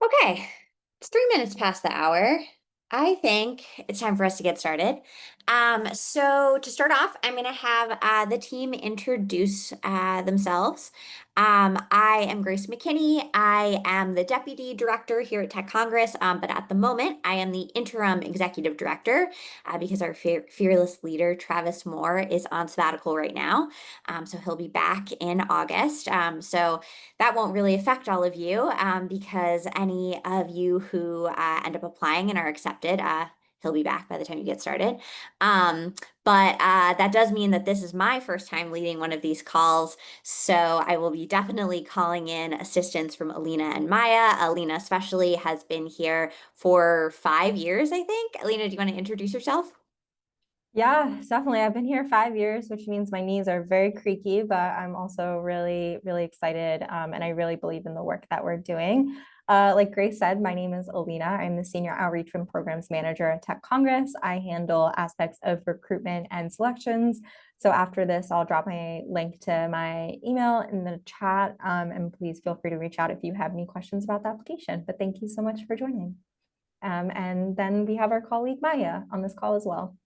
Okay, it's 3 minutes past the hour. I think it's time for us to get started. So to start off, I'm going to have the team introduce themselves. I am Grace McKinney. I am the Deputy Director here at Tech Congress, but at the moment, I am the Interim Executive Director because our fearless leader, Travis Moore, is on sabbatical right now. So he'll be back in August. So that won't really affect all of you because any of you who end up applying and are accepted, he'll be back by the time you get started. Um, but that does mean that this is my first time leading one of these calls. So I will be definitely calling in assistance from Alina and Maya. Alina especially has been here for 5 years, I think. Alina, do you want to introduce yourself? Yeah, definitely. I've been here 5 years, which means my knees are very creaky, but I'm also really, really excited. And I really believe in the work that we're doing. Like Grace said, my name is Alina. I'm the Senior Outreach and Programs Manager at Tech Congress. I handle aspects of recruitment and selections. So after this, I'll drop my link to my email in the chat. And please feel free to reach out if you have any questions about the application. But thank you so much for joining. And then we have our colleague Maya on this call as well.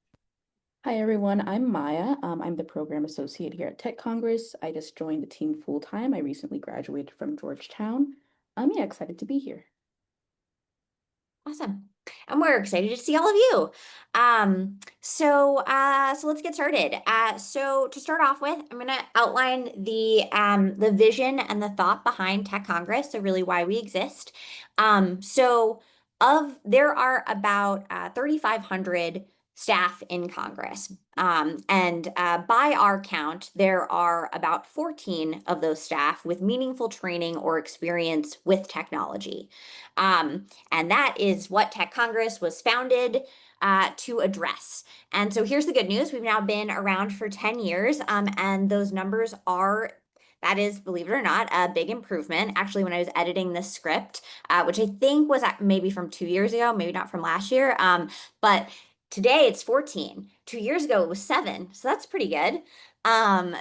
Hi everyone, I'm Maya. I'm the program associate here at Tech Congress. I just joined the team full time. I recently graduated from Georgetown. Yeah, excited to be here. Awesome. And we're excited to see all of you. So let's get started. So to start off with, I'm going to outline the vision and the thought behind Tech Congress, so really why we exist. There are about 3,500 staff in Congress. And by our count, there are about 14 of those staff with meaningful training or experience with technology. And that is what Tech Congress was founded to address. And so here's the good news. We've now been around for 10 years, and those numbers are, that is, believe it or not, a big improvement. Actually, when I was editing this script, which I think was maybe from 2 years ago, maybe not from last year, but today it's 14. 2 years ago it was 7, so that's pretty good.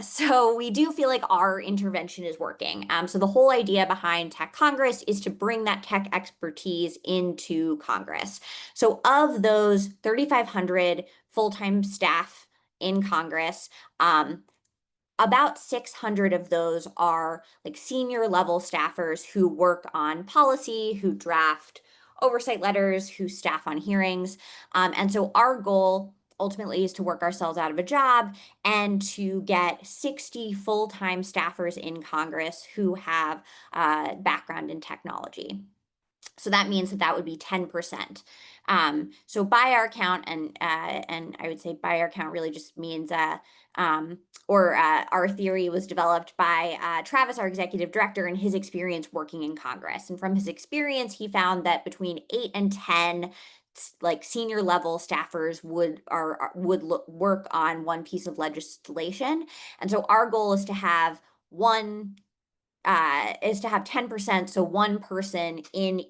So we do feel like our intervention is working. So the whole idea behind Tech Congress is to bring that tech expertise into Congress. So of those 3,500 full-time staff in Congress, about 600 of those are like senior level staffers who work on policy, who draft oversight letters, who staff on hearings. And so our goal ultimately is to work ourselves out of a job and to get 60 full-time staffers in Congress who have background in technology. So that means that that would be 10%. So by our count, and I would say by our count really just means our theory was developed by Travis, our executive director, and his experience working in Congress. And from his experience, he found that between 8 and 10 like senior level staffers would work on one piece of legislation. And so our goal is to have 10%, so one person in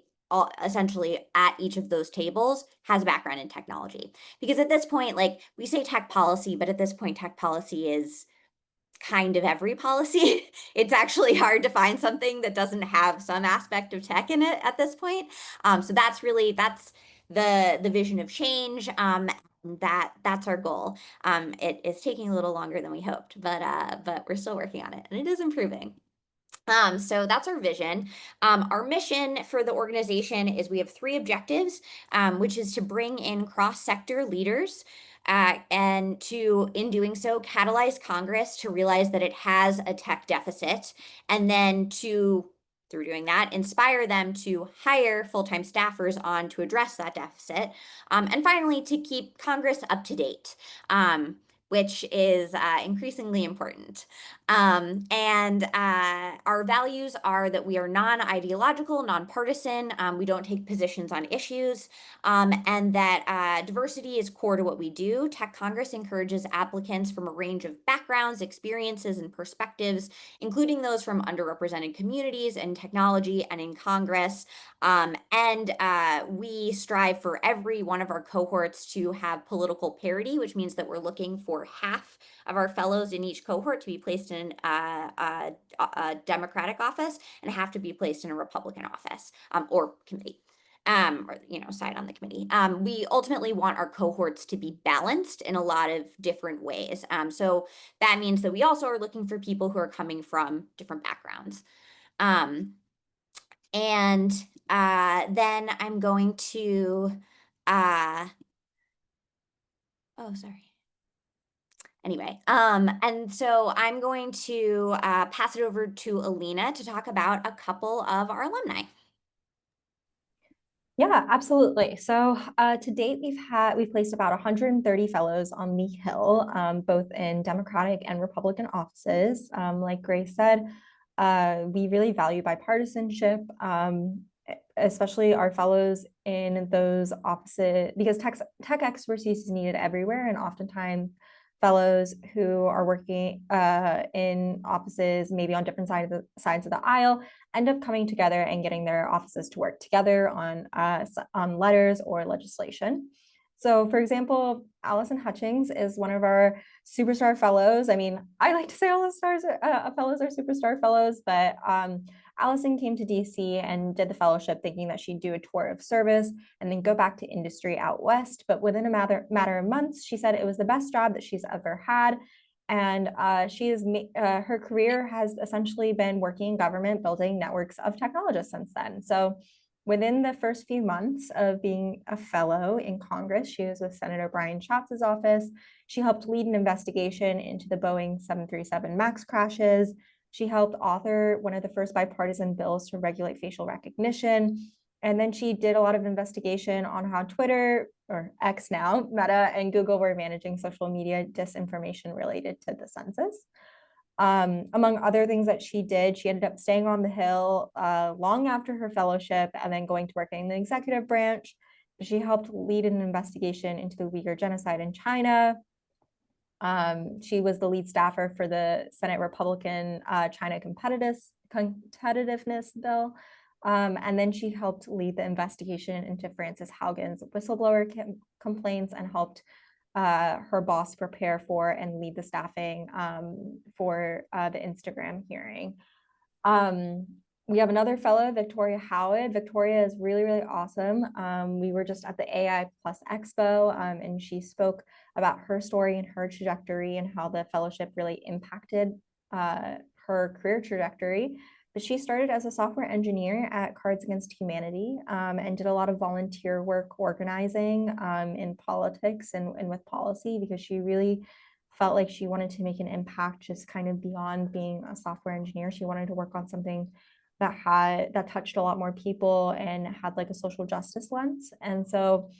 essentially at each of those tables has a background in technology. Because at this point, like we say tech policy, but at this point, tech policy is kind of every policy. It's actually hard to find something that doesn't have some aspect of tech in it at this point. So that's the vision of change. That's our goal. It is taking a little longer than we hoped, but we're still working on it, and it is improving. So that's our vision. Our mission for the organization is we have 3 objectives, which is to bring in cross-sector leaders and to, in doing so, catalyze Congress to realize that it has a tech deficit, and then to, through doing that, inspire them to hire full-time staffers on to address that deficit. And finally, to keep Congress up to date. Which is increasingly important. And our values are that we are non-ideological, nonpartisan, we don't take positions on issues, and that diversity is core to what we do. Tech Congress encourages applicants from a range of backgrounds, experiences, and perspectives, including those from underrepresented communities in technology and in Congress. And we strive for every one of our cohorts to have political parity, which means that we're looking for for half of our fellows in each cohort to be placed in a Democratic office and half to be placed in a Republican office or committee. Or, side on the committee. We ultimately want our cohorts to be balanced in a lot of different ways. So that means that we also are looking for people who are coming from different backgrounds. And then I'm going to, oh, sorry. Anyway, and so I'm going to pass it over to Alina to talk about a couple of our alumni. Yeah, absolutely. So to date, we've placed about 130 fellows on the Hill, both in Democratic and Republican offices. Like Grace said, we really value bipartisanship, especially our fellows in those offices, because tech expertise is needed everywhere, and oftentimes fellows who are working in offices maybe on different sides of the aisle end up coming together and getting their offices to work together on letters or legislation. So, for example, Allison Hutchings is one of our superstar fellows. I mean, I like to say all the fellows are superstar fellows, but Allison came to DC and did the fellowship thinking that she'd do a tour of service and then go back to industry out west. But within a matter of months, she said it was the best job that she's ever had. And her career has essentially been working in government, building networks of technologists since then. So within the first few months of being a fellow in Congress, she was with Senator Brian Schatz's office. She helped lead an investigation into the Boeing 737 MAX crashes. She helped author one of the first bipartisan bills to regulate facial recognition. And then she did a lot of investigation on how Twitter, or X now, Meta, and Google were managing social media disinformation related to the census. Among other things that she did, she ended up staying on the Hill long after her fellowship and then going to work in the executive branch. She helped lead an investigation into the Uyghur genocide in China. She was the lead staffer for the Senate Republican China competitiveness bill. And then she helped lead the investigation into Frances Haugen's whistleblower complaints and helped her boss prepare for and lead the staffing for the Instagram hearing. We have another fellow, Victoria Howard. Victoria is really, really awesome. We were just at the AI Plus Expo, and she spoke about her story and her trajectory and how the fellowship really impacted her career trajectory. But she started as a software engineer at Cards Against Humanity and did a lot of volunteer work organizing in politics and with policy, because she really felt like she wanted to make an impact just kind of beyond being a software engineer. She wanted to work on something that touched a lot more people and had like a social justice lens. And so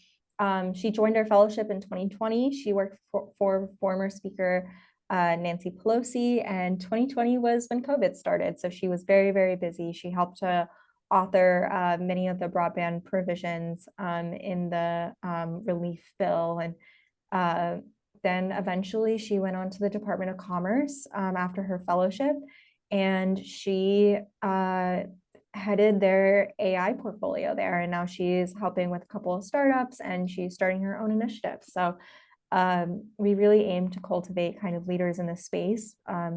she joined our fellowship in 2020. She worked for former Speaker Nancy Pelosi, and 2020 was when COVID started. So she was very, very busy. She helped to author many of the broadband provisions in the relief bill. And then eventually she went on to the Department of Commerce after her fellowship, and she headed their AI portfolio there. And now she's helping with a couple of startups and she's starting her own initiative. So we really aim to cultivate kind of leaders in this space,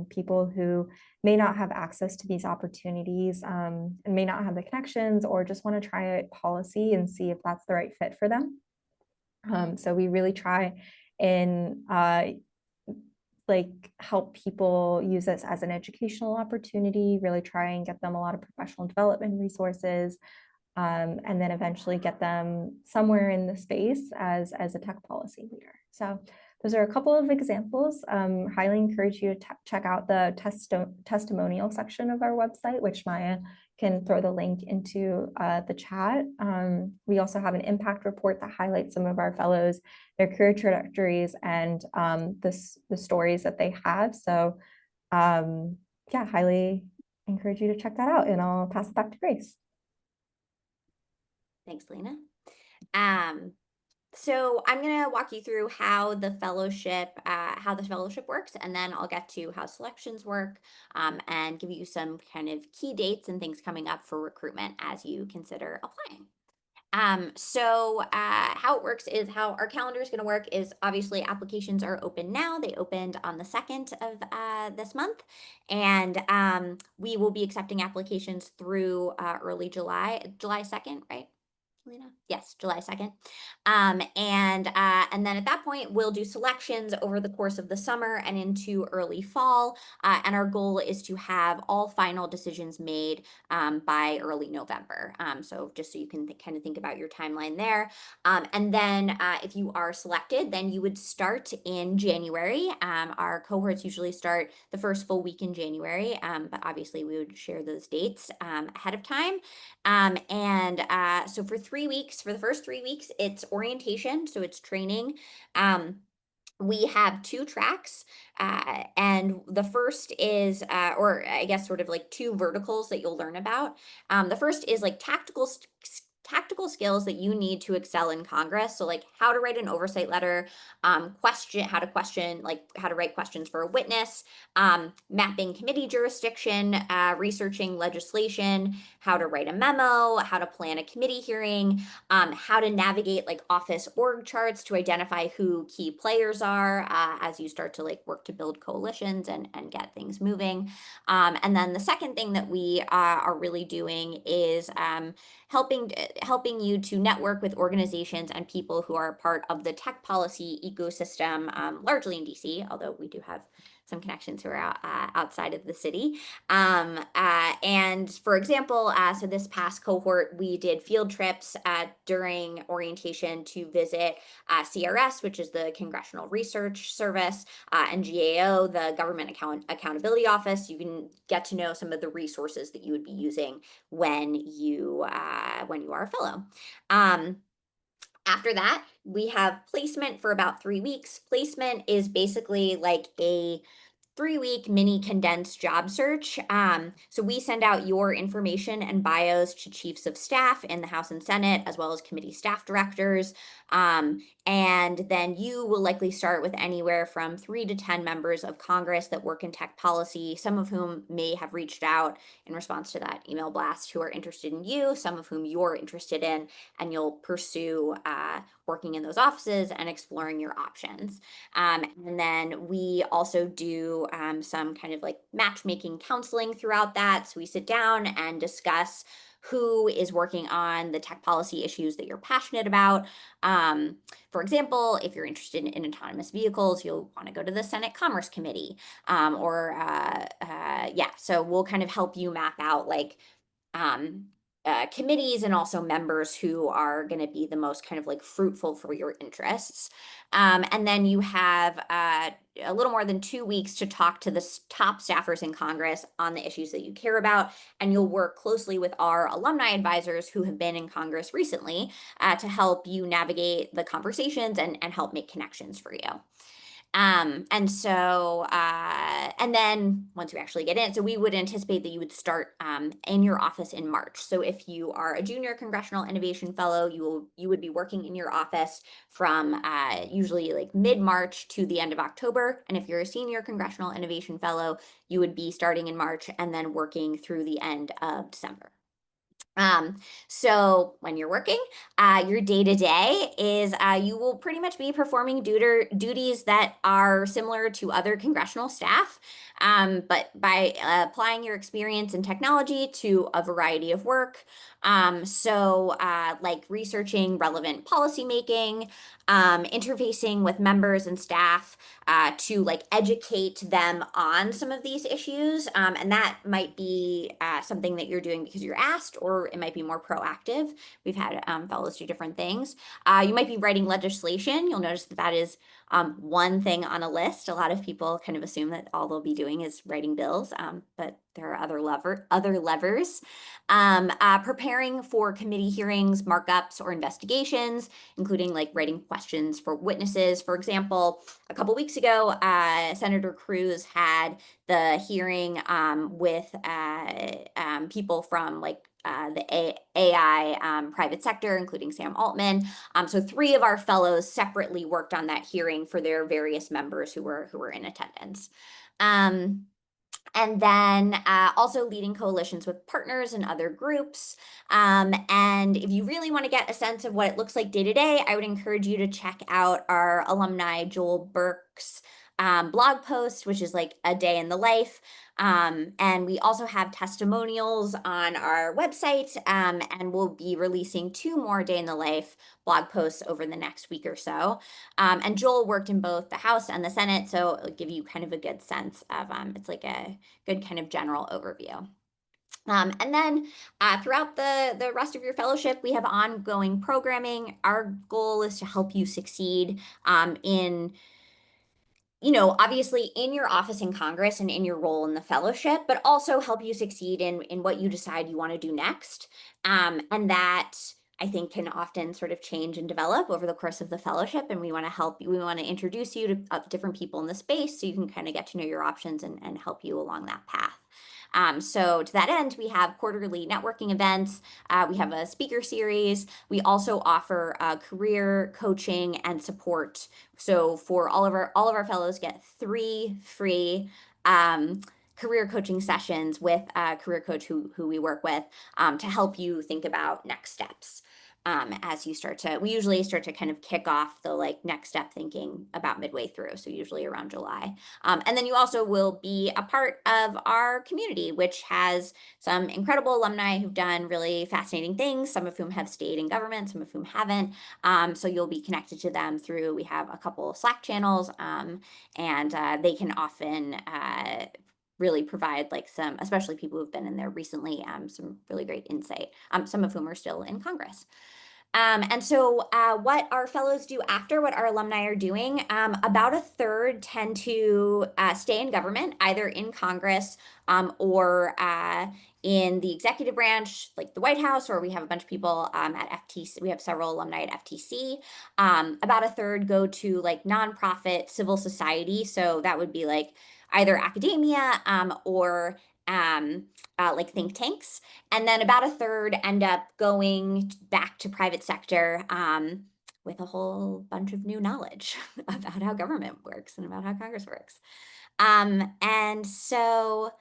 people who may not have access to these opportunities and may not have the connections or just want to try policy and see if that's the right fit for them. So we really try and help people use this as an educational opportunity, really try and get them a lot of professional development resources, and then eventually get them somewhere in the space as a tech policy leader. So those are a couple of examples. Highly encourage you to check out the testimonial section of our website, which Maya can throw the link into the chat. We also have an impact report that highlights some of our fellows, their career trajectories, and the stories that they have. So yeah, highly encourage you to check that out, and I'll pass it back to Grace. Thanks, Lena. So I'm going to walk you through how the fellowship works, and then I'll get to how selections work and give you some kind of key dates and things coming up for recruitment as you consider applying. How it works is how our calendar is going to work is obviously applications are open now. They opened on the 2nd of this month, and we will be accepting applications through early July 2nd, right? Lena? Yes, July 2nd. And then at that point, we'll do selections over the course of the summer and into early fall. And our goal is to have all final decisions made by early November. So just so you can kind of think about your timeline there. And then if you are selected, then you would start in January. Our cohorts usually start the first full week in January, but obviously we would share those dates ahead of time. So for 3 weeks, for the first 3 weeks, it's orientation, so it's training. We have 2 tracks, and the first is, or I guess sort of like 2 verticals that you'll learn about. The first is like tactical skills that you need to excel in Congress. So like how to write an oversight letter, how to write questions for a witness, mapping committee jurisdiction, researching legislation, how to write a memo, how to plan a committee hearing, how to navigate like office org charts to identify who key players are as you start to like work to build coalitions and get things moving. And then the second thing that we are really doing is helping you to network with organizations and people who are part of the tech policy ecosystem, largely in DC, although we do have some connections who are outside of the city. And for example, so this past cohort, we did field trips during orientation to visit CRS, which is the Congressional Research Service, and GAO, the Government Accountability Office. You can get to know some of the resources that you would be using when you are a fellow. After that, we have placement for about 3 weeks. Placement is basically like a 3-week mini condensed job search. So we send out your information and bios to chiefs of staff in the House and Senate, as well as committee staff directors. And then you will likely start with anywhere from 3 to 10 members of Congress that work in tech policy, some of whom may have reached out in response to that email blast who are interested in you, some of whom you're interested in, and you'll pursue working in those offices and exploring your options. And then we also do some kind of like matchmaking counseling throughout that. So we sit down and discuss who is working on the tech policy issues that you're passionate about. For example, if you're interested in autonomous vehicles, you'll want to go to the Senate Commerce Committee. So we'll kind of help you map out like committees and also members who are going to be the most kind of like fruitful for your interests. And then you have a little more than 2 weeks to talk to the top staffers in Congress on the issues that you care about. And you'll work closely with our alumni advisors who have been in Congress recently to help you navigate the conversations and help make connections for you. And then once we actually get in, so we would anticipate that you would start in your office in March. So if you are a junior Congressional Innovation Fellow, you would be working in your office from usually like mid-March to the end of October. And if you're a senior Congressional Innovation Fellow, you would be starting in March and then working through the end of December. So when you're working, your day-to-day is you will pretty much be performing duties that are similar to other congressional staff, but by applying your experience in technology to a variety of work. Like researching relevant policymaking, interfacing with members and staff to like educate them on some of these issues. And that might be something that you're doing because you're asked, or it might be more proactive. We've had fellows do different things. You might be writing legislation. You'll notice that is one thing on a list. A lot of people kind of assume that all they'll be doing is writing bills, but there are other levers. Preparing for committee hearings, markups, or investigations, including like writing questions for witnesses. For example, a couple weeks ago, Senator Cruz had the hearing with people from like the AI private sector, including Sam Altman. So 3 of our fellows separately worked on that hearing for their various members who were in attendance. And then also leading coalitions with partners and other groups. And if you really want to get a sense of what it looks like day to day, I would encourage you to check out our alumni Joel Burke's blog post, which is like a day in the life. And we also have testimonials on our website, and we'll be releasing 2 more day in the life blog posts over the next week or so. And Joel worked in both the House and the Senate, so it'll give you kind of a good sense of it's like a good kind of general overview. And then throughout the rest of your fellowship, we have ongoing programming. Our goal is to help you succeed in obviously in your office in Congress and in your role in the fellowship, but also help you succeed in what you decide you want to do next. And that I think can often sort of change and develop over the course of the fellowship. And we want to help you, we want to introduce you to different people in the space so you can kind of get to know your options and help you along that path. So to that end, we have quarterly networking events. We have a speaker series. We also offer career coaching and support. So for all of our fellows get 3 free career coaching sessions with a career coach who we work with to help you think about next steps. As you we usually start to kind of kick off the like next step thinking about midway through. So usually around July. And then you also will be a part of our community, which has some incredible alumni who've done really fascinating things, some of whom have stayed in government, some of whom haven't. So you'll be connected to them we have a couple Slack channels, and they can often really provide like some, especially people who've been in there recently, some really great insight, some of whom are still in Congress. And so what our fellows do after what our alumni are doing, about a third tend to stay in government, either in Congress or in the executive branch, like the White House, or we have a bunch of people at FTC. We have several alumni at FTC. About a third go to like nonprofit civil society. So that would be like either academia or like think tanks. And then about a third end up going back to private sector with a whole bunch of new knowledge about how government works and about how Congress works. And so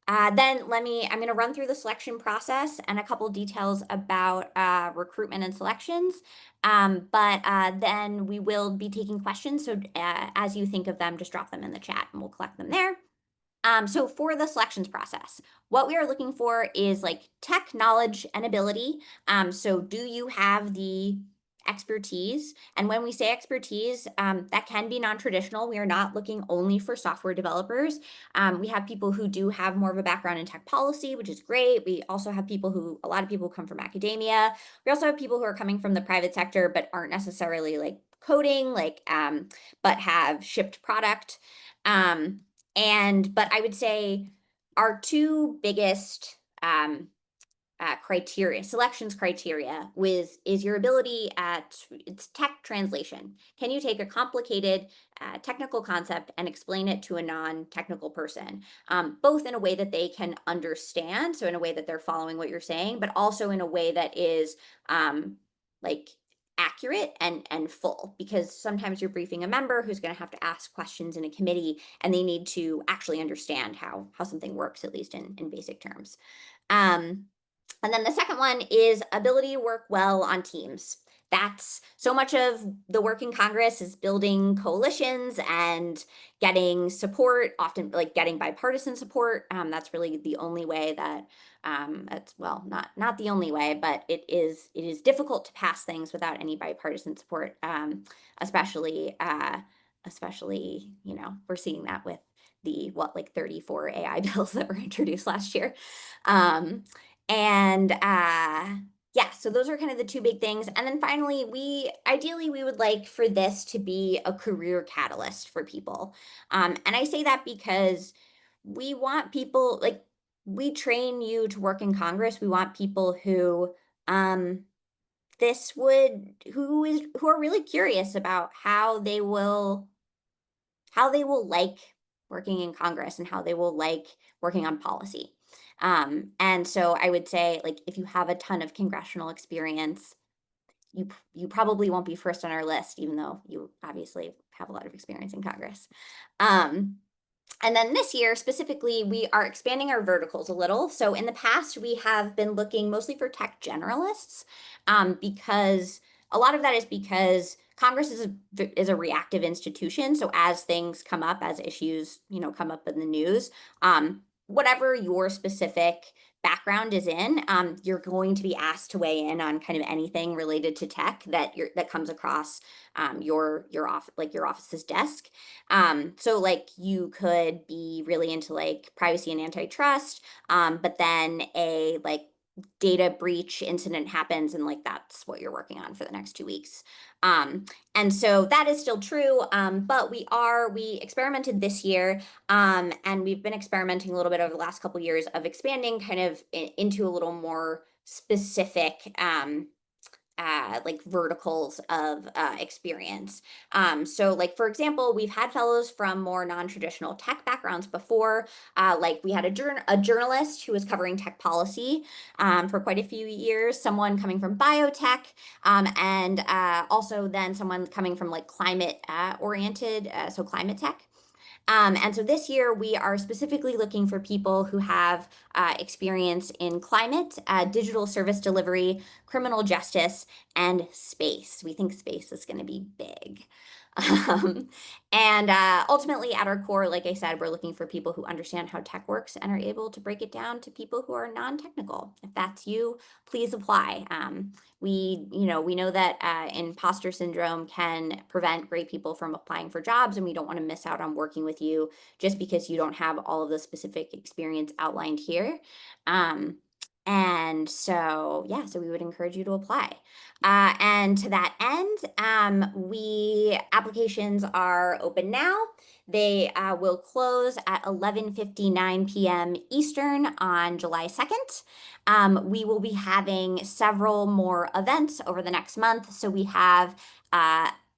then I'm going to run through the selection process and a couple details about recruitment and selections. But then we will be taking questions. So as you think of them, just drop them in the chat and we'll collect them there. So for the selections process, what we are looking for is like tech knowledge and ability. So do you have the expertise? And when we say expertise, that can be non-traditional. We are not looking only for software developers. We have people who do have more of a background in tech policy, which is great. We also have a lot of people come from academia. We also have people who are coming from the private sector, but aren't necessarily like coding, but have shipped product. But I would say our 2 biggest selections criteria is your ability it's tech translation. Can you take a complicated technical concept and explain it to a non-technical person, both in a way that they can understand, so in a way that they're following what you're saying, but also in a way that is like accurate and full, because sometimes you're briefing a member who's going to have to ask questions in a committee and they need to actually understand how something works, at least in basic terms. And then the second one is ability to work well on teams. That's so much of the work in Congress is building coalitions and getting support, often like getting bipartisan support. That's really the only way that it's not the only way, but it is difficult to pass things without any bipartisan support, especially we're seeing that with the 34 AI bills that were introduced last year. Yeah, so those are kind of the 2 big things. And then finally, ideally we would like for this to be a career catalyst for people. And I say that because we want people, like, we train you to work in Congress. We want people who who are really curious about how they will like working in Congress and how they will like working on policy. And so I would say, like, if you have a ton of congressional experience, you probably won't be first on our list, even though you obviously have a lot of experience in Congress. And then this year specifically, we are expanding our verticals a little. So in the past, we have been looking mostly for tech generalists, because a lot of that is because Congress is a reactive institution. So as things come up, as issues, come up in the news, whatever your specific background is in, you're going to be asked to weigh in on kind of anything related to tech that comes across your office's desk. So like you could be really into like privacy and antitrust, but then a like data breach incident happens and like that's what you're working on for the next 2 weeks. Um, and so that is still true, but we experimented this year, and we've been experimenting a little bit over the last couple of years of expanding kind of into a little more specific like verticals of experience. So like for example, we've had fellows from more non-traditional tech backgrounds before. Like we had a journalist who was covering tech policy for quite a few years, someone coming from biotech, and also then someone coming from like climate oriented, so climate tech. And so this year we are specifically looking for people who have experience in climate, digital service delivery, criminal justice, and space. We think space is going to be big. Um, and ultimately, at our core, like I said, we're looking for people who understand how tech works and are able to break it down to people who are non-technical. If that's you, please apply. We know that imposter syndrome can prevent great people from applying for jobs, and we don't want to miss out on working with you just because you don't have all of the specific experience outlined here. And so, yeah, so we would encourage you to apply. And to that end, applications are open now. They will close at 11:59 p.m. Eastern on July 2nd. We will be having several more events over the next month. So we have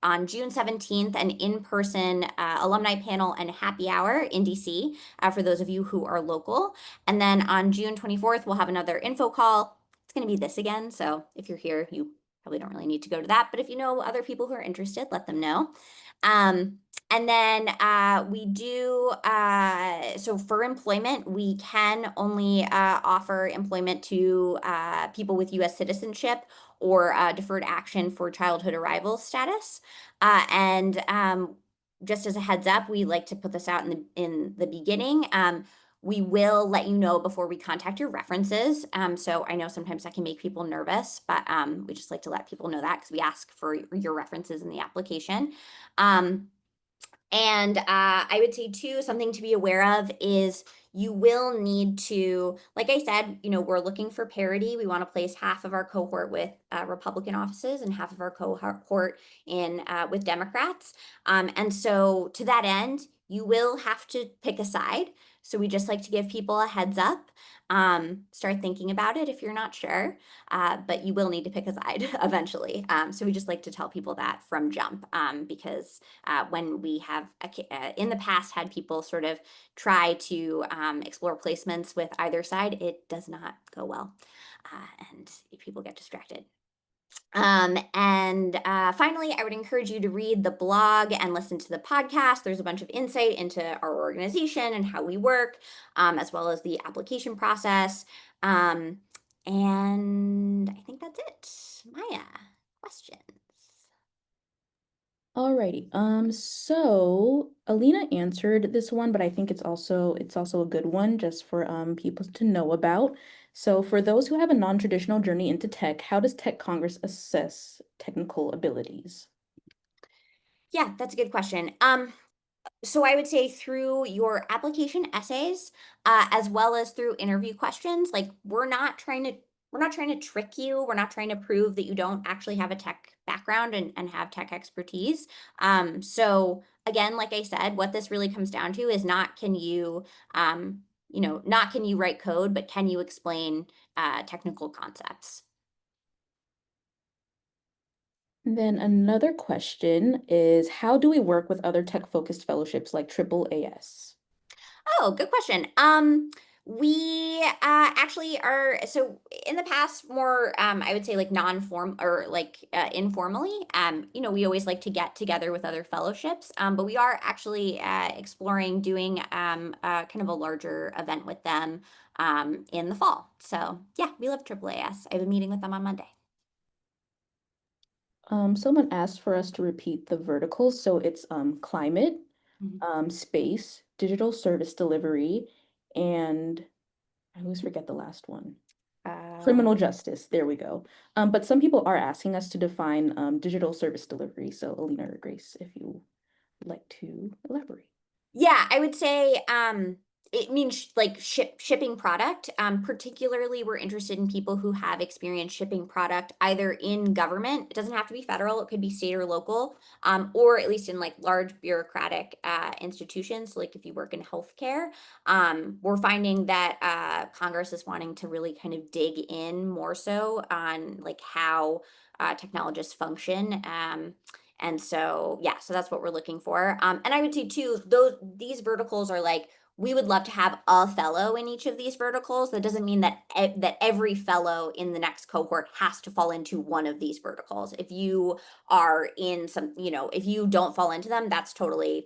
on June 17th an in-person alumni panel and happy hour in DC for those of you who are local. And then on June 24th, we'll have another info call. It's going to be this again. So if you're here, you probably don't really need to go to that. But if you know other people who are interested, let them know. And then we do, so for employment, we can only offer employment to people with US citizenship or deferred action for childhood arrival status. And just as a heads up, we like to put this out in the beginning. We will let you know before we contact your references. So I know sometimes that can make people nervous, but we just like to let people know that because we ask for your references in the application. And I would say too, something to be aware of is you will need to, like I said, we're looking for parity. We want to place half of our cohort with Republican offices and half of our cohort in with Democrats. And so to that end, you will have to pick a side. So we just like to give people a heads up. Start thinking about it if you're not sure, but you will need to pick a side eventually. So we just like to tell people that from jump, because when we have in the past had people sort of try to explore placements with either side, it does not go well, and people get distracted. And finally, I would encourage you to read the blog and listen to the podcast. There's a bunch of insight into our organization and how we work, as well as the application process. And I think that's it. Maya, questions? Alrighty. So Alina answered this one, but I think it's also a good one just for people to know about. So for those who have a non-traditional journey into tech, how does Tech Congress assess technical abilities? Yeah, that's a good question. So I would say through your application essays, as well as through interview questions, like we're not trying to trick you. We're not trying to prove that you don't actually have a tech background and have tech expertise. So again, like I said, what this really comes down to is not can you, not can you write code, but can you explain technical concepts? Then another question is, how do we work with other tech-focused fellowships like AAAS? Oh, good question. We actually are, so in the past more I would say like non-form or like informally, we always like to get together with other fellowships, but we are actually exploring doing kind of a larger event with them in the fall. So yeah, we love AAAS. I have a meeting with them on Monday. Someone asked for us to repeat the verticals, so it's climate, Mhm. space, digital service delivery, and I always forget the last one. Criminal justice. There we go. But some people are asking us to define digital service delivery. So Alina or Grace, if you would like to elaborate. Yeah, I would say it means like shipping product. Particularly, we're interested in people who have experience shipping product either in government. It doesn't have to be federal; it could be state or local, or at least in like large bureaucratic institutions. Like if you work in healthcare, we're finding that Congress is wanting to really kind of dig in more so on like how technologists function. And so, yeah, so that's what we're looking for. And I would say too, these verticals are like we would love to have a fellow in each of these verticals. That doesn't mean that that every fellow in the next cohort has to fall into one of these verticals. If you are in some, if you don't fall into them, that's great.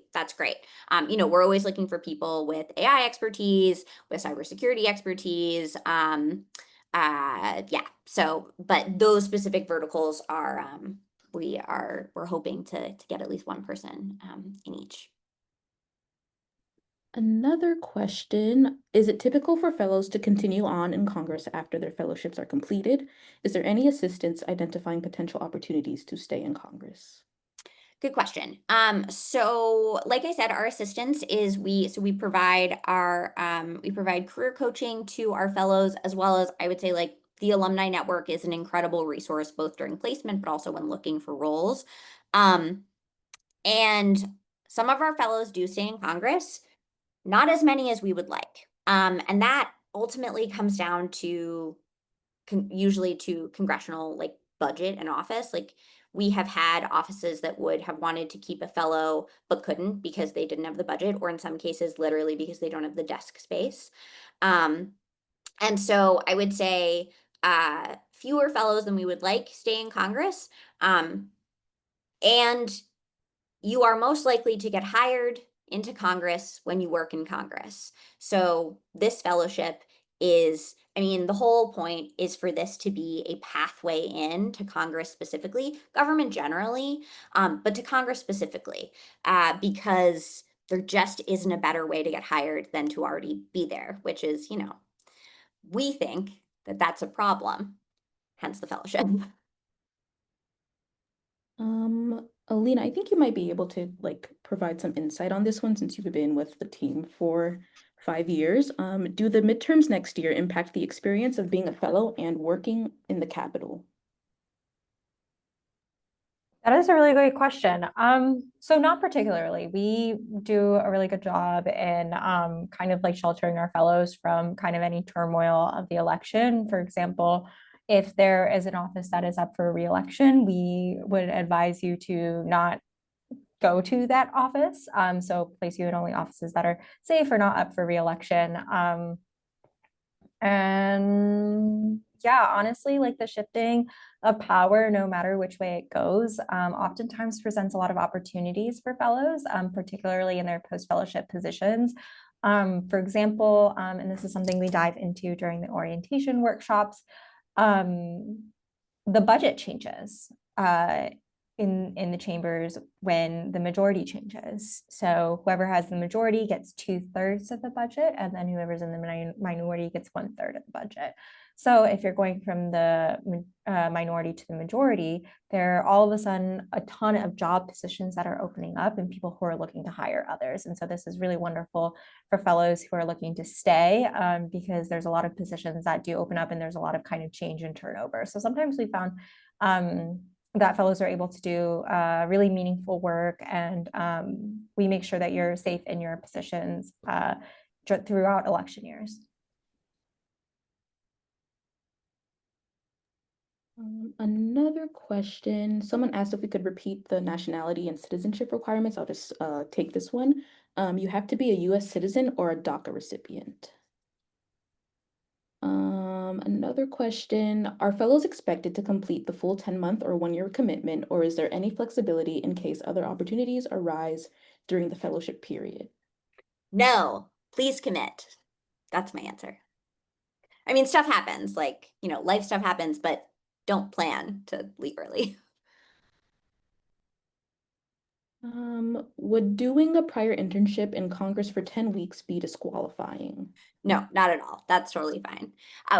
We're always looking for people with AI expertise, with cybersecurity expertise. Yeah. So, but those specific verticals are we're hoping to get at least one person in each. Another question, is it typical for fellows to continue on in Congress after their fellowships are completed? Is there any assistance identifying potential opportunities to stay in Congress? Good question. So like I said, our assistance is we provide we provide career coaching to our fellows, as well as I would say like the alumni network is an incredible resource both during placement but also when looking for roles. Um, and some of our fellows do stay in Congress, not as many as we would like. And that ultimately comes down to usually to congressional like budget and office. Like we have had offices that would have wanted to keep a fellow but couldn't because they didn't have the budget, or in some cases, literally because they don't have the desk space. Um, and so I would say fewer fellows than we would like stay in Congress. And you are most likely to get hired into Congress when you work in Congress. So this fellowship is, I mean, the whole point is for this to be a pathway in to Congress specifically, government generally, but to Congress specifically, because there just isn't a better way to get hired than to already be there, which is, we think that that's a problem, hence the fellowship. Alina, I think you might be able to like provide some insight on this one since you've been with the team for 5 years. Do the midterms next year impact the experience of being a fellow and working in the Capitol? That is a really great question. So not particularly. We do a really good job in kind of like sheltering our fellows from kind of any turmoil of the election. For example, if there is an office that is up for re-election, we would advise you to not go to that office. So place you in only offices that are safe or not up for re-election. And yeah, honestly, like the shifting of power, no matter which way it goes, oftentimes presents a lot of opportunities for fellows, particularly in their post-fellowship positions. For example, and this is something we dive into during the orientation workshops, the budget changes in the chambers when the majority changes. So whoever has the majority gets 2/3 of the budget, and then whoever's in the minority gets 1/3 of the budget. So if you're going from the minority to the majority, there are all of a sudden a ton of job positions that are opening up and people who are looking to hire others. And so this is really wonderful for fellows who are looking to stay because there's a lot of positions that do open up and there's a lot of kind of change and turnover. So sometimes we found that fellows are able to do really meaningful work, and we make sure that you're safe in your positions throughout election years. Another question, someone asked if we could repeat the nationality and citizenship requirements. I'll just take this one. You have to be a US citizen or a DACA recipient. Another question, are fellows expected to complete the full 10-month or 1-year commitment, or is there any flexibility in case other opportunities arise during the fellowship period? No, please commit. That's my answer. I mean, stuff happens, like, life stuff happens, but don't plan to leave early. Would doing a prior internship in Congress for 10 weeks be disqualifying? No, not at all. That's totally fine.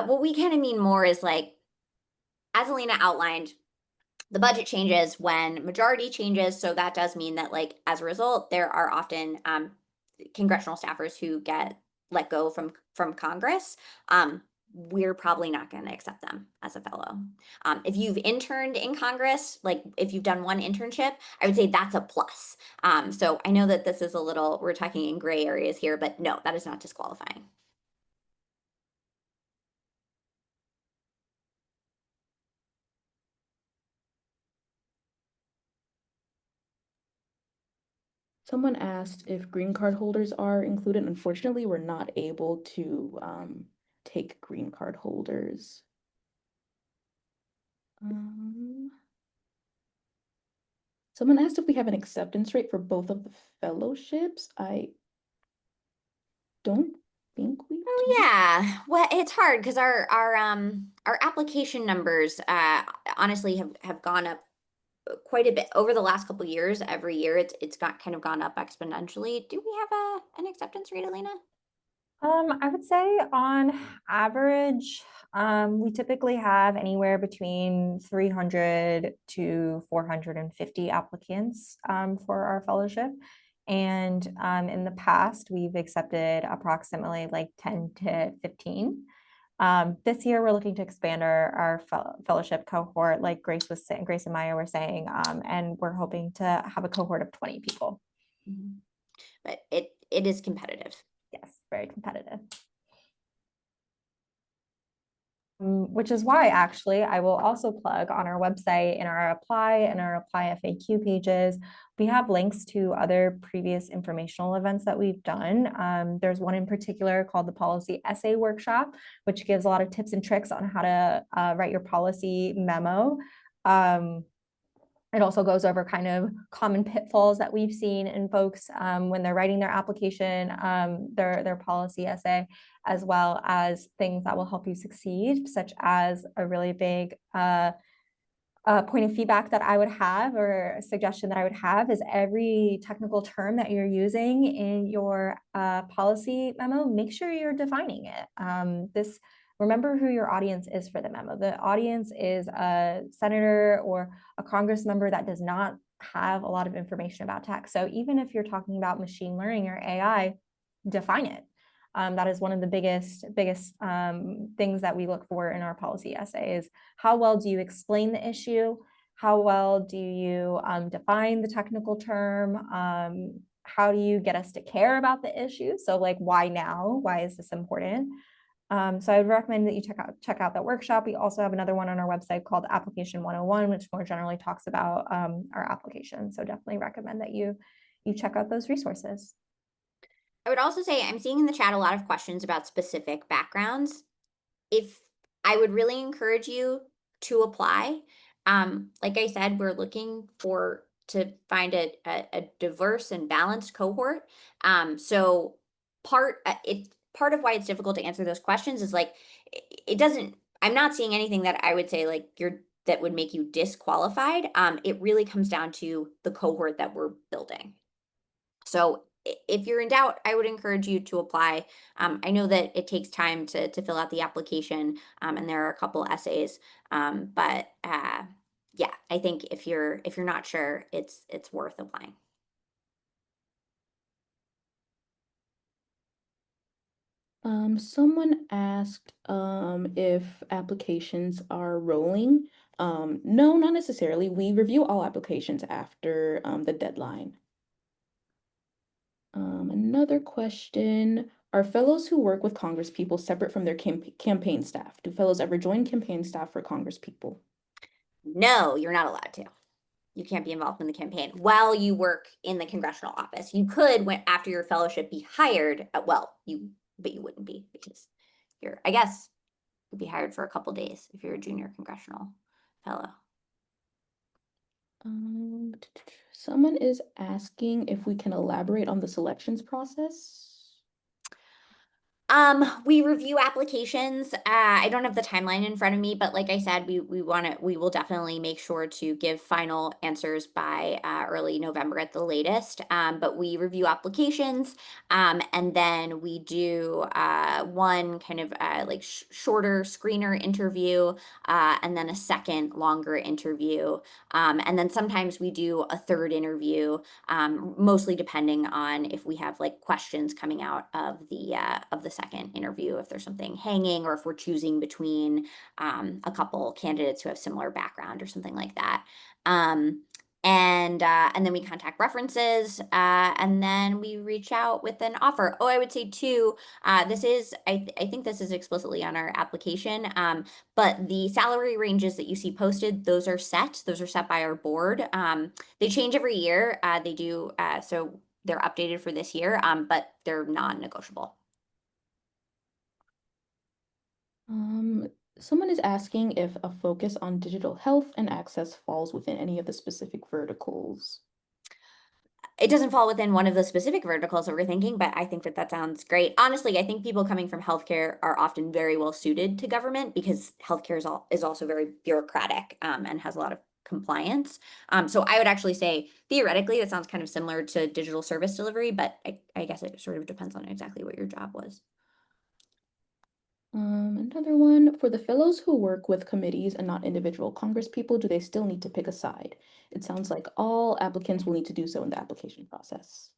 What we kind of mean more is like, as Alina outlined, the budget changes when majority changes. So that does mean that, like, as a result, there are often congressional staffers who get let go from Congress. We're probably not going to accept them as a fellow. If you've interned in Congress, like if you've done one internship, I would say that's a plus. So I know that this is we're talking in gray areas here, but no, that is not disqualifying. Someone asked if green card holders are included. Unfortunately, we're not able to take green card holders. Someone asked if we have an acceptance rate for both of the fellowships. I don't think we Oh do. yeah. Well, it's hard because our application numbers honestly have gone up quite a bit over the last couple of years. Every year it's gone up exponentially. Do we have an acceptance rate, Elena? I would say on average, we typically have anywhere between 300 to 450 applicants for our fellowship. And in the past, we've accepted approximately like 10 to 15. This year, we're looking to expand our fellowship cohort, like Grace and Maya were saying, and we're hoping to have a cohort of 20 people. Mm-hmm. But it is competitive. Yes, very competitive. Which is why actually I will also plug on our website in our apply and our apply FAQ pages. We have links to other previous informational events that we've done. There's one in particular called the Policy Essay Workshop, which gives a lot of tips and tricks on how to write your policy memo. It also goes over kind of common pitfalls that we've seen in folks when they're writing their application, their policy essay, as well as things that will help you succeed, such as a really big point of feedback that I would have, or a suggestion that I would have, is every technical term that you're using in your policy memo, make sure you're defining it. Remember who your audience is for the memo. The audience is a senator or a Congress member that does not have a lot of information about tech. So even if you're talking about machine learning or AI, define it. That is one of the biggest things that we look for in our policy essay is how well do you explain the issue? How well do you define the technical term? How do you get us to care about the issue? So like, why now? Why is this important? So I would recommend that you check out that workshop. We also have another one on our website called Application 101, which more generally talks about our application. So definitely recommend that you check out those resources. I would also say I'm seeing in the chat a lot of questions about specific backgrounds. If I would really encourage you to apply. Like I said, we're looking to find a diverse and balanced cohort. So part of why it's difficult to answer those questions is like it doesn't. I'm not seeing anything that I would say like that would make you disqualified. It really comes down to the cohort that we're building. So if you're in doubt, I would encourage you to apply. I know that it takes time to fill out the application, and there are a couple essays, but yeah, I think if you're not sure, it's worth applying. Someone asked if applications are rolling. No, not necessarily. We review all applications after the deadline. Another question, are fellows who work with Congress people separate from their campaign staff? Do fellows ever join campaign staff for Congress people? No, you're not allowed to. You can't be involved in the campaign while you work in the congressional office. You could, when after your fellowship, be hired. But you wouldn't be because I guess could be hired for a couple days if you're a junior congressional fellow. Someone is asking if we can elaborate on the selections process. We review applications. I don't have the timeline in front of me, but like I said, we will definitely make sure to give final answers by early November at the latest. But we review applications, and then we do one kind of like shorter screener interview, and then a second longer interview, and then sometimes we do a third interview, mostly depending on if we have like questions coming out of the second interview, if there's something hanging, or if we're choosing between a couple candidates who have similar background or something like that. And then we contact references, and then we reach out with an offer. Oh, I would say too, this is I think this is explicitly on our application, but the salary ranges that you see posted, those are set. Those are set by our board. They change every year. They do, so they're updated for this year, but they're non-negotiable. Someone is asking if a focus on digital health and access falls within any of the specific verticals. It doesn't fall within one of the specific verticals that we're thinking, but I think that that sounds great. Honestly, I think people coming from healthcare are often very well suited to government because healthcare is also very bureaucratic, and has a lot of compliance. So I would actually say theoretically that sounds kind of similar to digital service delivery, but I guess it sort of depends on exactly what your job was. Another one, for the fellows who work with committees and not individual Congress people, do they still need to pick a side? It sounds like all applicants will need to do so in the application process.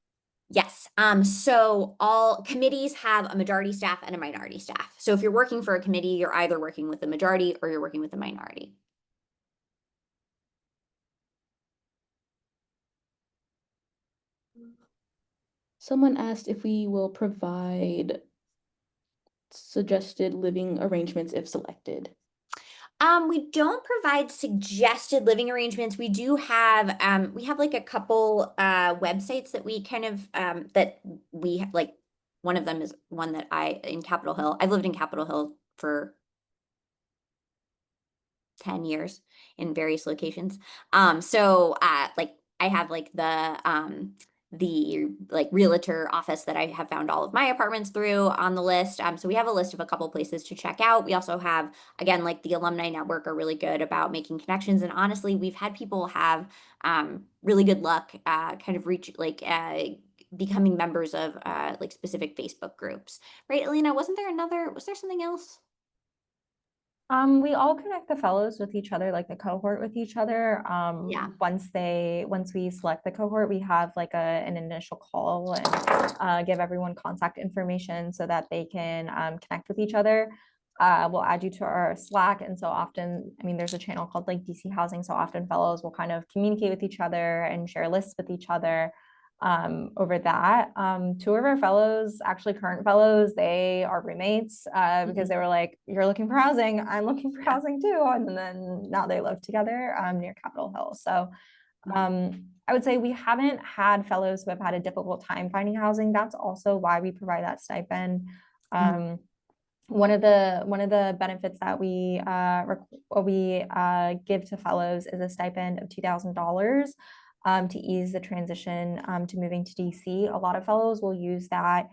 Yes. So all committees have a majority staff and a minority staff. So if you're working for a committee, you're either working with the majority or you're working with the minority. Someone asked if we will provide suggested living arrangements if selected. We don't provide suggested living arrangements. We do have we have like a couple websites that we kind of that we like. One of them is one that in Capitol Hill. I've lived in Capitol Hill for 10 years in various locations. So like I have like the like realtor office that I have found all of my apartments through on the list. So we have a list of a couple places to check out. We also have, again, like the alumni network are really good about making connections. And honestly, we've had people have really good luck kind of reach like becoming members of like specific Facebook groups. Right, Alina? Was there something else? We all connect the fellows with each other, like the cohort with each other. Yeah. Once we select the cohort, we have like an initial call and give everyone contact information so that they can connect with each other. We'll add you to our Slack, and so often, I mean, there's a channel called like DC Housing. So often, fellows will kind of communicate with each other and share lists with each other over that. Two of our fellows, actually current fellows, they are roommates because they were like, you're looking for housing, I'm looking for housing too. And then now they live together near Capitol Hill. So I would say we haven't had fellows who have had a difficult time finding housing. That's also why we provide that stipend. One of the benefits that we give to fellows is a stipend of $2,000 to ease the transition to moving to DC. A lot of fellows will use that.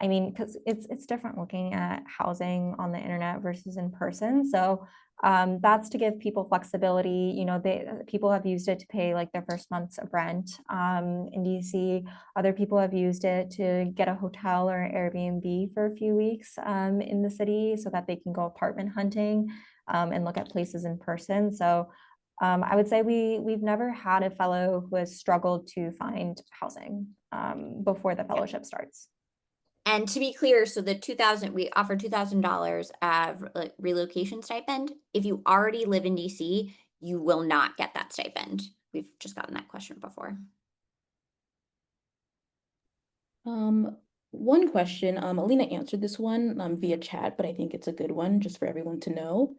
I mean, because it's different looking at housing on the internet versus in person. So that's to give people flexibility. You know, people have used it to pay like their first months of rent in DC. Other people have used it to get a hotel or an Airbnb for a few weeks in the city so that they can go apartment hunting and look at places in person. So I would say we've never had a fellow who has struggled to find housing before the fellowship starts. And to be clear, so the 2,000, we offer $2,000 like relocation stipend. If you already live in DC, you will not get that stipend. We've just gotten that question before. One question, Alina answered this one via chat, but I think it's a good one just for everyone to know.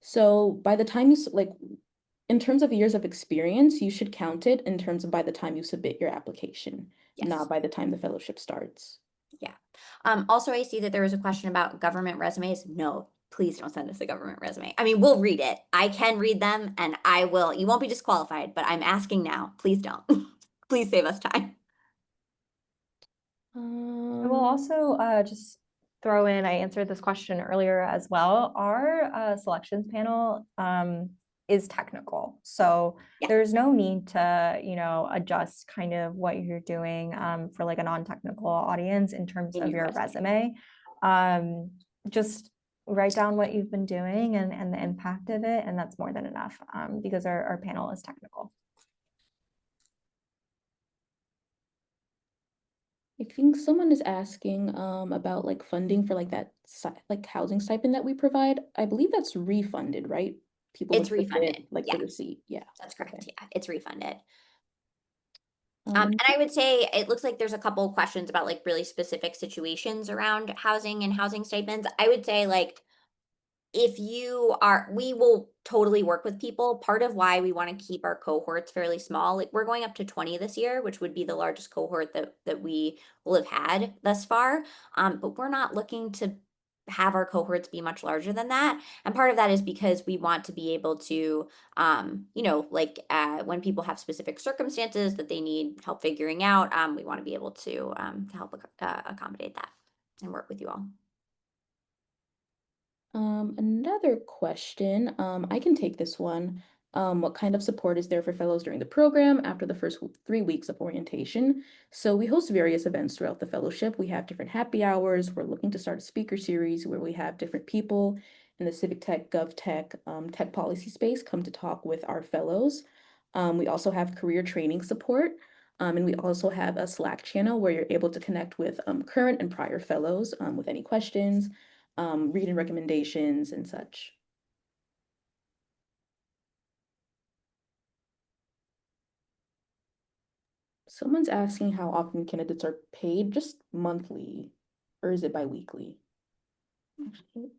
So by the time like in terms of years of experience, you should count it in terms of by the time you submit your application, Yes. not by the time the fellowship starts. Yeah. Also, I see that there was a question about government resumes. No, please don't send us a government resume. I mean, we'll read it. I can read them and I will. You won't be disqualified, but I'm asking now. Please don't. Please save us time. I will also just throw in, I answered this question earlier as well. Our selections panel is technical. So Yeah. there's no need to, adjust kind of what you're doing for like a non-technical audience in terms In of your your resume. resume. Just write down what you've been doing and the impact of it, and that's more than enough because our panel is technical. I think someone is asking about like funding for like that like housing stipend that we provide. I believe that's refunded, right? People It's would submit refunded. like Yeah, the receipt. Yeah. that's correct. Okay. Yeah, it's refunded. And And I would say it looks like there's a couple of questions about like really specific situations around housing and housing stipends. I would say like if you are, we will totally work with people. Part of why we want to keep our cohorts fairly small, like we're going up to 20 this year, which would be the largest cohort that we will have had thus far. But we're not looking to have our cohorts be much larger than that. And part of that is because we want to be able to, when people have specific circumstances that they need help figuring out, we want to be able to help accommodate that and work with you all. Another question, I can take this one. What kind of support is there for fellows during the program after the first 3 weeks of orientation? So we host various events throughout the fellowship. We have different happy hours. We're looking to start a speaker series where we have different people in the civic tech, gov tech, tech policy space come to talk with our fellows. We also have career training support. And we also have a Slack channel where you're able to connect with current and prior fellows with any questions, reading recommendations and such. Someone's asking how often candidates are paid, just monthly, or is it biweekly? Actually,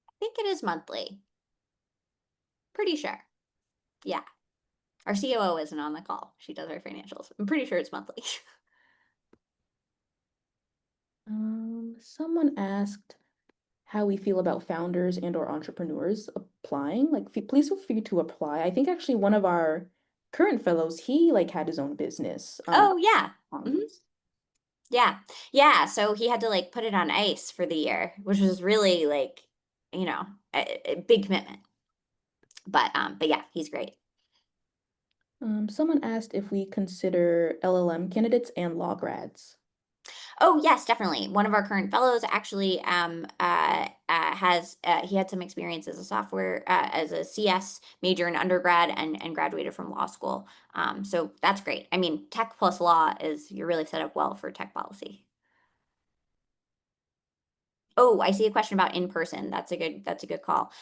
I think it is monthly. Pretty sure. Yeah. Our COO isn't on the call. She does our financials. I'm pretty sure it's monthly. Someone asked how we feel about founders and or entrepreneurs applying. Like, please feel free to apply. I think actually one of our current fellows, he like had his own business. Oh, yeah. Mhm. Congress. Yeah. Yeah. So he had to like put it on ice for the year, which was really like, a big commitment. But yeah, he's great. Someone asked if we consider LLM candidates and law grads. Oh, yes, definitely. One of our current fellows actually has he had some experience as a as a CS major in undergrad and graduated from law school. So that's great. I mean, tech plus law is you're really set up well for tech policy. Oh, I see a question about in person. That's a good call.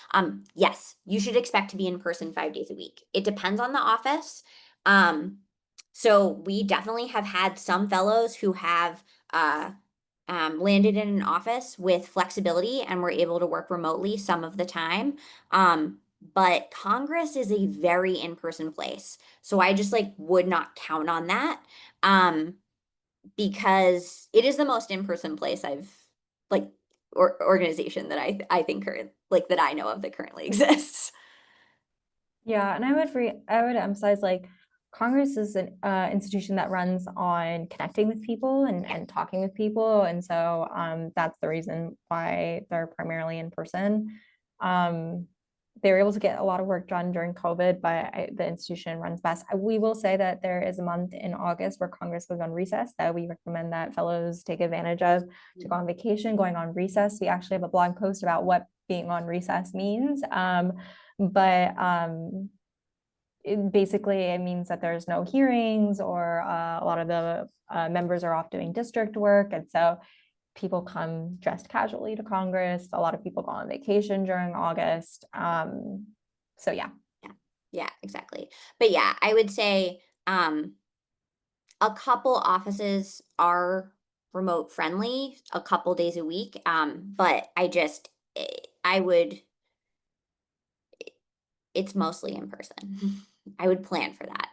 Yes, you should expect to be in person 5 days a week. It depends on the office. Um, so we definitely have had some fellows who have landed in an office with flexibility and were able to work remotely some of the time. But Congress is a very in-person place. So I just like would not count on that. Because it is the most in-person place I've like or organization that I think like that I know of that currently exists. Yeah, and I would emphasize like Congress is an institution that runs on connecting with people and talking with people, and so that's the reason why they're primarily in person. They were able to get a lot of work done during COVID, but the institution runs best. We will say that there is a month in August where Congress goes on recess that we recommend that fellows take advantage of to go on vacation, going on recess. We actually have a blog post about what being on recess means. But basically it means that there's no hearings or a lot of the members are off doing district work. And so people come dressed casually to Congress. A lot of people go on vacation during August. So yeah. Yeah, exactly. But yeah, I would say a couple offices are remote friendly a couple days a week. But I would it's mostly in person. I would plan for that.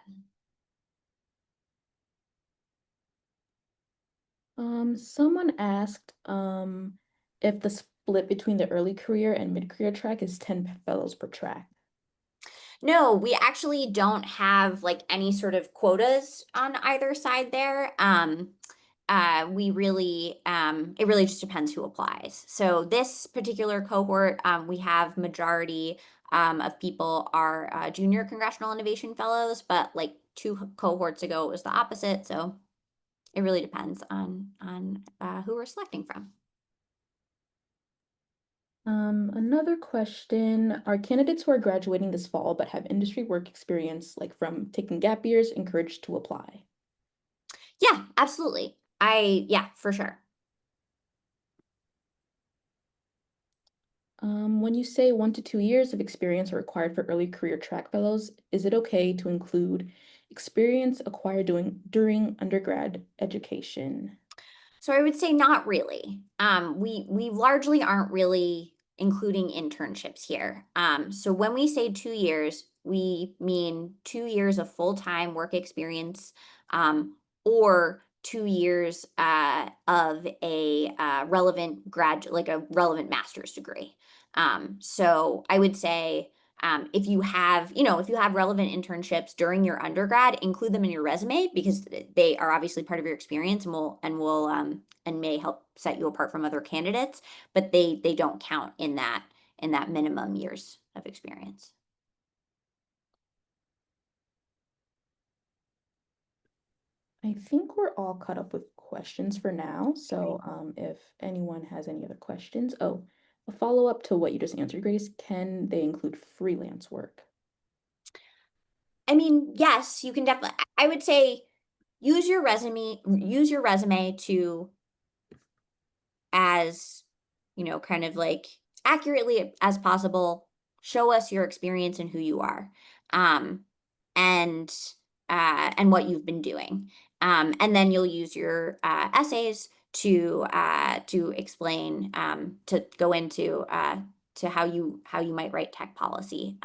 Someone asked if the split between the early career and mid-career track is 10 fellows per track. No, we actually don't have like any sort of quotas on either side there. We really, it really just depends who applies. So this particular cohort, we have majority of people are junior Congressional Innovation Fellows, but like two cohorts ago, it was the opposite. So it really depends on who we're selecting from. Another question, are candidates who are graduating this fall but have industry work experience, like from taking gap years, encouraged to apply? Yeah, absolutely. Yeah, for sure. When you say 1 to 2 years of experience are required for early career track fellows, is it okay to include experience acquired during undergrad education? So I would say not really. We largely aren't really including internships here. So when we say 2 years, we mean 2 years of full-time work experience, or 2 years of a relevant like a relevant master's degree. So I would say if you have, if you have relevant internships during your undergrad, include them in your resume because they are obviously part of your experience and may help set you apart from other candidates, but they don't count in that minimum years of experience. I think we're all caught up with questions for now. So, if anyone has any other questions, oh, a follow-up to what you just answered, Grace, can they include freelance work? I mean, yes, you can definitely. I would say use your resume to as, kind of like accurately as possible. Show us your experience and who you are, um, and and what you've been doing. And then you'll use your essays to explain to go into to how you might write tech policy,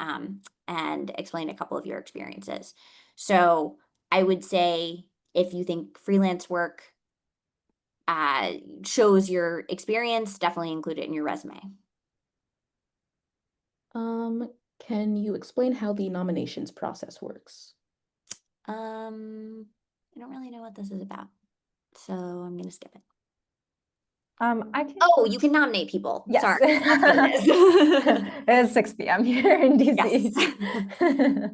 and explain a couple of your experiences. So I would say if you think freelance work uh, shows your experience, definitely include it in your resume. Can you explain how the nominations process works? I don't really know what this is about, so I'm gonna skip it. I can. Oh, you can nominate people. Yes. Sorry, that's what it is. It's 6 p.m. here in DC. Yes.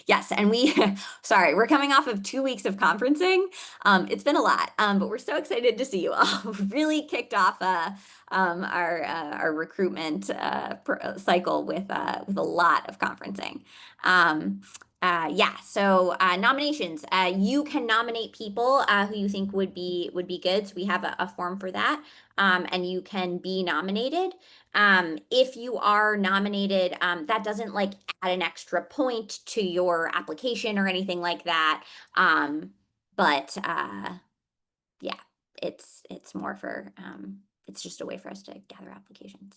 Yes, and sorry, we're coming off of 2 weeks of conferencing. It's been a lot, but we're so excited to see you all. We've really kicked off our recruitment cycle with a lot of conferencing. Yeah, so nominations. You can nominate people who you think would be good. So we have a form for that, and you can be nominated. If you are nominated, that doesn't like add an extra point to your application or anything like that. But yeah, it's more for it's just a way for us to gather applications.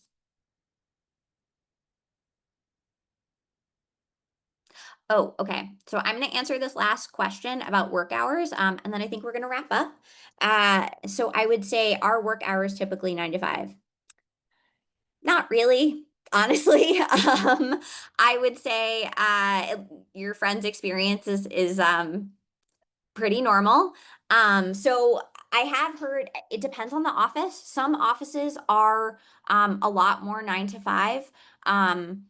Oh, okay. So I'm going to answer this last question about work hours, and then I think we're going to wrap up. So I would say our work hours typically 9 to 5. Not really, honestly. I would say your friend's experience is pretty normal. So I have heard it depends on the office. Some offices are a lot more 9 to 5. Um,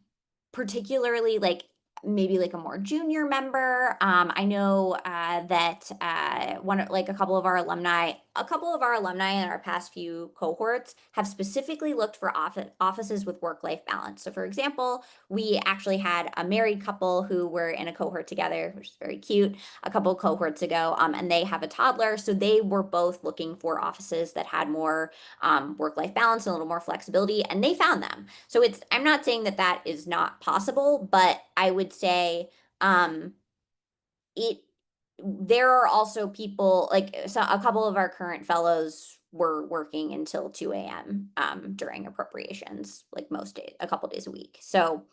Particularly like maybe like a more junior member. I know that like a couple of our alumni in our past few cohorts have specifically looked for offices with work-life balance. So for example, we actually had a married couple who were in a cohort together, which is very cute, a couple of cohorts ago, and they have a toddler. So they were both looking for offices that had more work-life balance and a little more flexibility, and they found them. So I'm not saying that that is not possible, but I would say it there are also people like a couple of our current fellows were working until 2 a.m. During appropriations, like most days, a couple days a week. So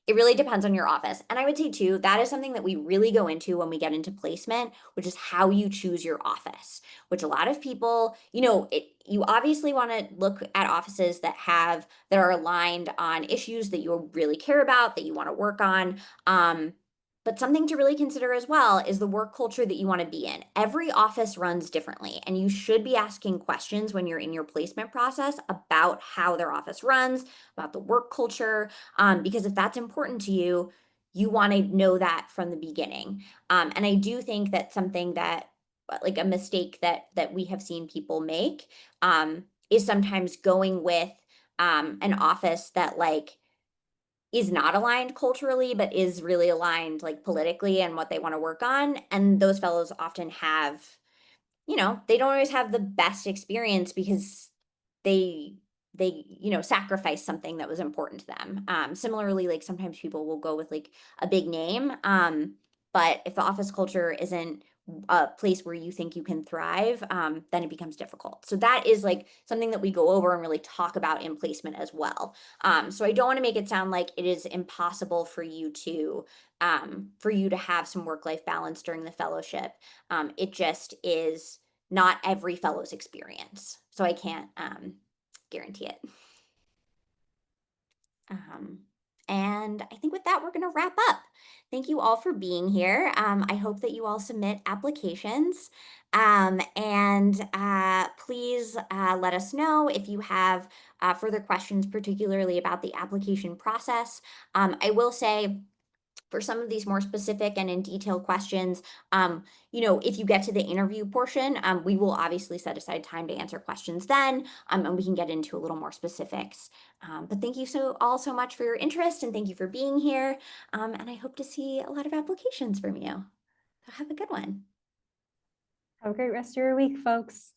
It really depends on your office. And I would say too, that is something that we really go into when we get into placement, which is how you choose your office, which a lot of people, you obviously want to look at offices that are aligned on issues that you really care about, that you want to work on. But something to really consider as well is the work culture that you want to be in. Every office runs differently, and you should be asking questions when you're in your placement process about how their office runs, about the work culture, because if that's important to you, you want to know that from the beginning. And I do think that something that, like a mistake that we have seen people make, is sometimes going with an office that like is not aligned culturally, but is really aligned like politically and what they want to work on. And those fellows often have, they don't always have the best experience because they sacrifice something that was important to them. Similarly, like sometimes people will go with like a big name, but if the office culture isn't a place where you think you can thrive, then it becomes difficult. So that is like something that we go over and really talk about in placement as well. So I don't want to make it sound like it is impossible for you to have some work-life balance during the fellowship. It just is not every fellow's experience. So I can't guarantee it. And I think with that, we're going to wrap up. Thank you all for being here. I hope that you all submit applications. And please let us know if you have further questions, particularly about the application process. I will say, for some of these more specific and in detail questions, if you get to the interview portion, we will obviously set aside time to answer questions then, and we can get into a little more specifics. But thank you all so much for your interest, and thank you for being here. And I hope to see a lot of applications from you. So have a good one. Have a great rest of your week, folks.